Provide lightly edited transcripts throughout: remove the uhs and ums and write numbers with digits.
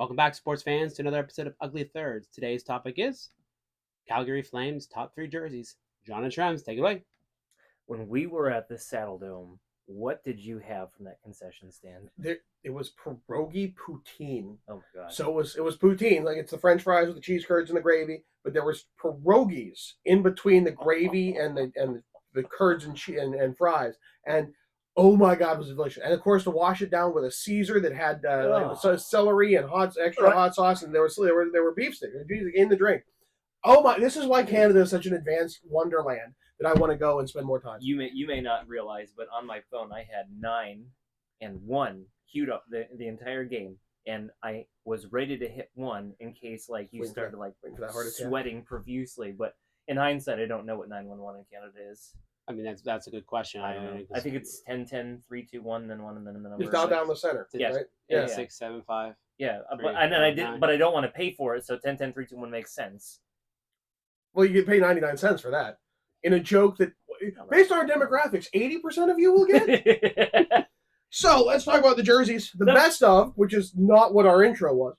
Welcome back, sports fans, to another episode of Ugly Thirds. Today's topic is Calgary Flames top 3 jerseys. John and Shrems, take it away. When we were at the Saddle Dome, what did you have from that concession stand? It was pierogi poutine. Oh my god! So it was poutine, like it's the French fries with the cheese curds and the gravy, but there was pierogies in between the gravy and the curds and fries, and oh my god, it was delicious. And of course, to wash it down with a Caesar that had celery and extra hot sauce, and there were beef sticks in the drink. Oh my! This is why Canada is such an advanced wonderland that I want to go and spend more time. You may not realize, but on my phone I had 9 and 1 queued up the entire game, and I was ready to hit 1 in case you started sweating profusely. But in hindsight, I don't know what 911 in Canada is. I mean, that's a good question. I don't know. I think it's 10-10, 3-2-1, then 1, and then the number. Just down the center. Yes. Right? Yeah, 6, 7, 5. Yeah, 3, but I did, 9. but I don't want to pay for it. So 10-10, 3-2-1 makes sense. Well, you get paid 99 cents for that. In a joke that, based on our demographics, 80% of you will get. So let's talk about the jerseys. The best of, which is not what our intro was.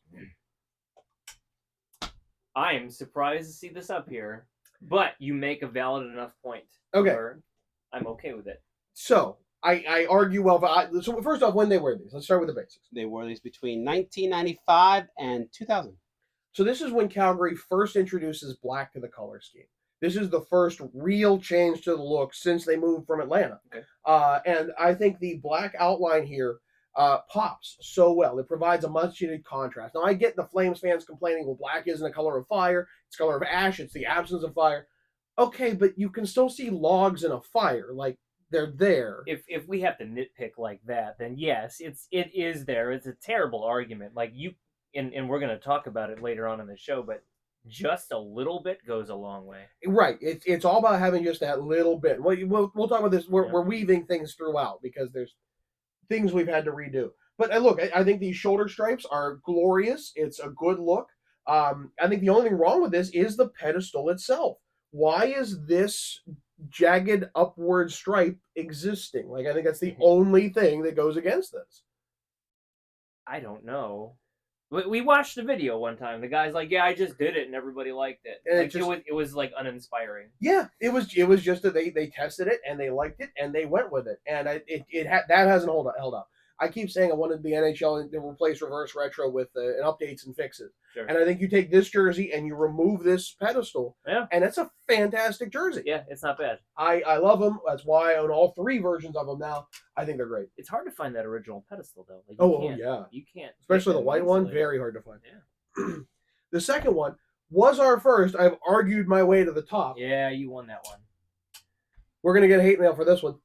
I'm surprised to see this up here, but you make a valid enough point. Okay. I'm okay with it. So I argue well. So first off, when they wear these, let's start with the basics. They wore these between 1995 and 2000. So this is when Calgary first introduces black to the color scheme. This is the first real change to the look since they moved from Atlanta. Okay. And I think the black outline here pops so well. It provides a much-needed contrast. Now, I get the Flames fans complaining, well, black isn't a color of fire. It's a color of ash. It's the absence of fire. Okay, but you can still see logs in a fire. Like, they're there. If we have to nitpick like that, then yes, it is there. It's a terrible argument. And we're going to talk about it later on in the show, but just a little bit goes a long way. Right. It's all about having just that little bit. We'll talk about this. We're weaving things throughout because there's things we've had to redo. But look, I think these shoulder stripes are glorious. It's a good look. I think the only thing wrong with this is the pedestal itself. Why is this jagged upward stripe existing? I think that's the only thing that goes against this. I don't know. We watched the video one time. The guy's like, "Yeah, I just did it, and everybody liked it." And it was uninspiring. Yeah, it was just that they tested it and they liked it and they went with it, and that hasn't held up. I keep saying I wanted the NHL to replace reverse retro with updates and fixes. Sure. And I think you take this jersey and you remove this pedestal, and it's a fantastic jersey. Yeah, it's not bad. I love them. That's why I own all 3 versions of them now. I think they're great. It's hard to find that original pedestal, though. You can't. Especially the white one, very hard to find. Yeah. The second one was our first. I've argued my way to the top. Yeah, you won that one. We're going to get hate mail for this one.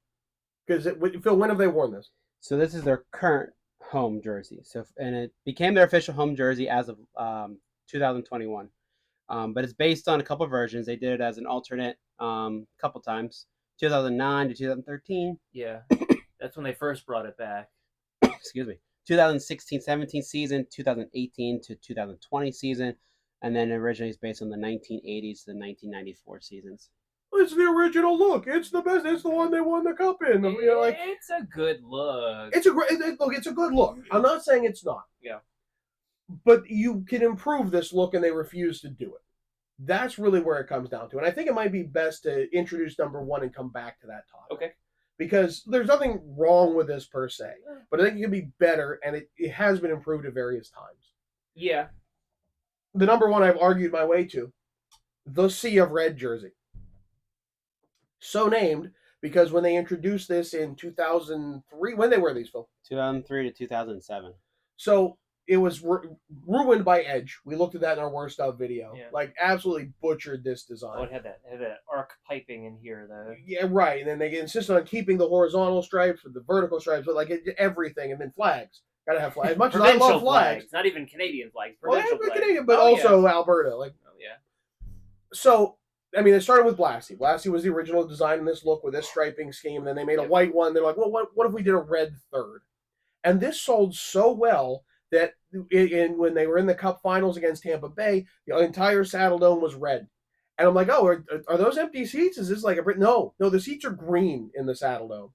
Because, Phil, when have they worn this? So this is their current home jersey. And it became their official home jersey as of 2021. But it's based on a couple of versions. They did it as an alternate couple times, 2009 to 2013. Yeah, that's when they first brought it back. Excuse me. 2016-17 season, 2018 to 2020 season, and then originally it's based on the 1980s to the 1994 seasons. It's the original look. It's the best. It's the one they won the cup in. It's a good look. It's a great look. It's a good look. I'm not saying it's not. Yeah. But you can improve this look, and they refuse to do it. That's really where it comes down to. And I think it might be best to introduce number 1 and come back to that topic. Okay. Because there's nothing wrong with this per se. But I think it can be better, and it has been improved at various times. Yeah. The number 1 I've argued my way to, the Sea of Red jersey. So named because when they introduced this in 2003, when they wear these, Phil? 2003 to 2007. So it was ruined by Edge. We looked at that in our worst of video. Yeah. Absolutely butchered this design. Oh, it had that arc piping in here, though. Yeah, right. And then they insisted on keeping the horizontal stripes with the vertical stripes, but everything, and then flags. Gotta have flags. As much as I love flags, not even Canadian flags. Provincial flags. Canadian, but also Alberta. So. I mean, it started with Blassie. Blassie was the original design in this look with this striping scheme. Then they made a white one. They're like, well, what if we did a red third? And this sold so well that when they were in the Cup Finals against Tampa Bay, the entire Saddle Dome was red. And I'm like, oh, are those empty seats? Is this like a... No, the seats are green in the Saddle Dome.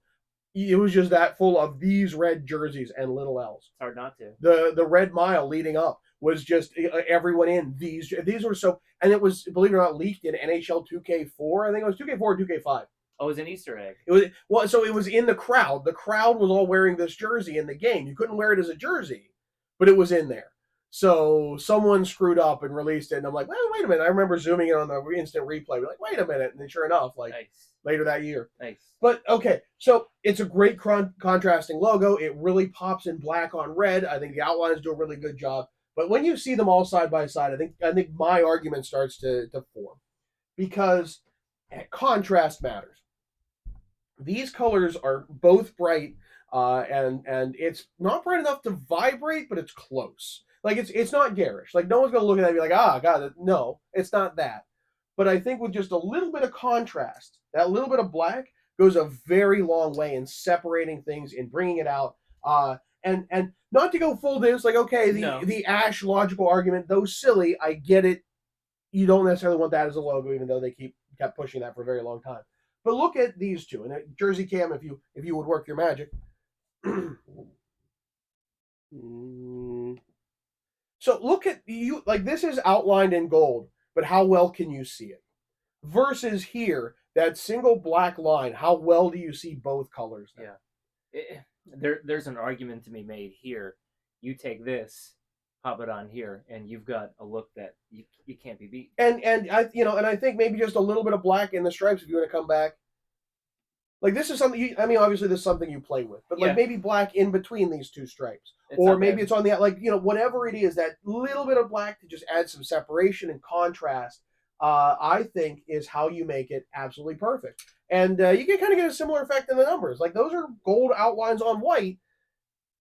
it was just that full of these red jerseys and little L's. It's hard not to. The red mile leading up was just everyone in these were so, and it was, believe it or not, leaked in NHL 2K4. I think it was 2K4 or 2K5. Oh, it was an Easter egg. It was, well, so it was in the crowd. The crowd was all wearing this jersey in the game. You couldn't wear it as a jersey, but it was in there. So someone screwed up and released it, and I'm like, well, wait a minute. I remember zooming in on the instant replay. We're like, wait a minute, and then sure enough, like Nice. later that year. Nice. But okay, so it's a great contrasting logo. It really pops in black on red. I think the outlines do a really good job. But when you see them all side by side, I think my argument starts to form, because contrast matters. These colors are both bright, and it's not bright enough to vibrate, but it's close. Like it's not garish. Like no one's gonna look at that and be like, ah, God, no, it's not that. But I think with just a little bit of contrast, that little bit of black goes a very long way in separating things, in bringing it out. And not to go full this, like, okay, the Ash logical argument, though silly, I get it. You don't necessarily want that as a logo, even though they kept pushing that for a very long time. But look at these two, and Jersey Cam, if you would work your magic. So look at you, like this is outlined in gold, but how well can you see it? Versus here, that single black line, how well do you see both colors there? Yeah. There's an argument to be made here. You take this, pop it on here, and you've got a look that you can't be beat. And I think maybe just a little bit of black in the stripes if you want to come back. Like this is something obviously this is something you play with, but like maybe black in between these two stripes, or maybe it's on the whatever it is, that little bit of black to just add some separation and contrast. I think is how you make it absolutely perfect, and you can kind of get a similar effect in the numbers. Like those are gold outlines on white.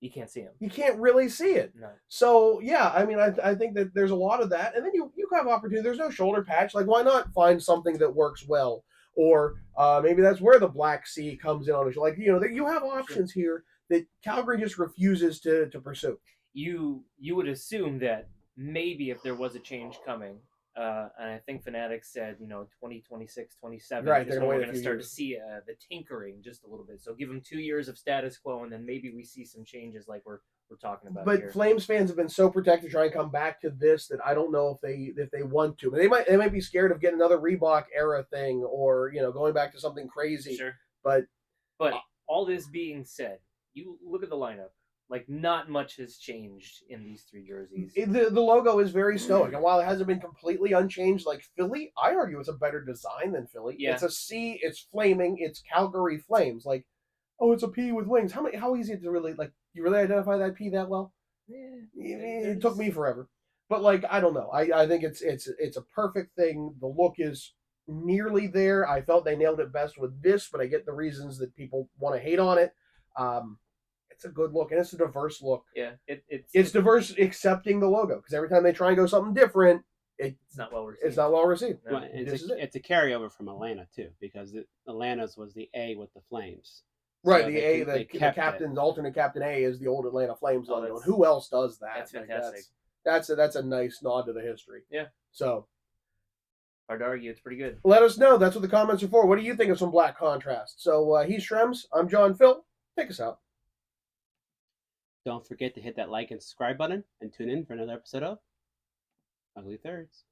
You can't see them. You can't really see it. No. So yeah, I mean, I think that there's a lot of that, and then you have opportunity. There's no shoulder patch. Like why not find something that works well? Or maybe that's where the Black Sea comes in on it. Like you have options here that Calgary just refuses to pursue. You would assume that maybe if there was a change coming, and I think Fanatics said 2026, 27 right, is when we're going to start to see the tinkering just a little bit. So give them 2 years of status quo, and then maybe we see some changes like we're talking about. But here. Flames fans have been so protected to try and come back to this that I don't know if they want to. But they might be scared of getting another Reebok era thing, or going back to something crazy. Sure. But all this being said, you look at the lineup. Like not much has changed in these three jerseys. The logo is very stoic, and while it hasn't been completely unchanged like Philly, I argue it's a better design than Philly. Yeah. It's a C, it's flaming, it's Calgary Flames. Like, oh, it's a P with wings. How easy to really you really identify that P that well? Yeah, it took me forever, but like I don't know. I think it's a perfect thing. The look is nearly there. I felt they nailed it best with this, but I get the reasons that people want to hate on it. It's a good look, and it's a diverse look. Yeah, it's diverse, accepting the logo, because every time they try and go something different, it's not well received. It's not well received. No. Well, it's a carryover from Atlanta too, because Atlanta's was the A with the Flames. Right, so the captain's alternate captain A is the old Atlanta Flames logo. And who else does that? That's fantastic. That's a nice nod to the history. Yeah. So hard to argue. It's pretty good. Let us know. That's what the comments are for. What do you think of some black contrast? So he's Shrems. I'm John Phil. Take us out. Don't forget to hit that like and subscribe button and tune in for another episode of Ugly Thirds.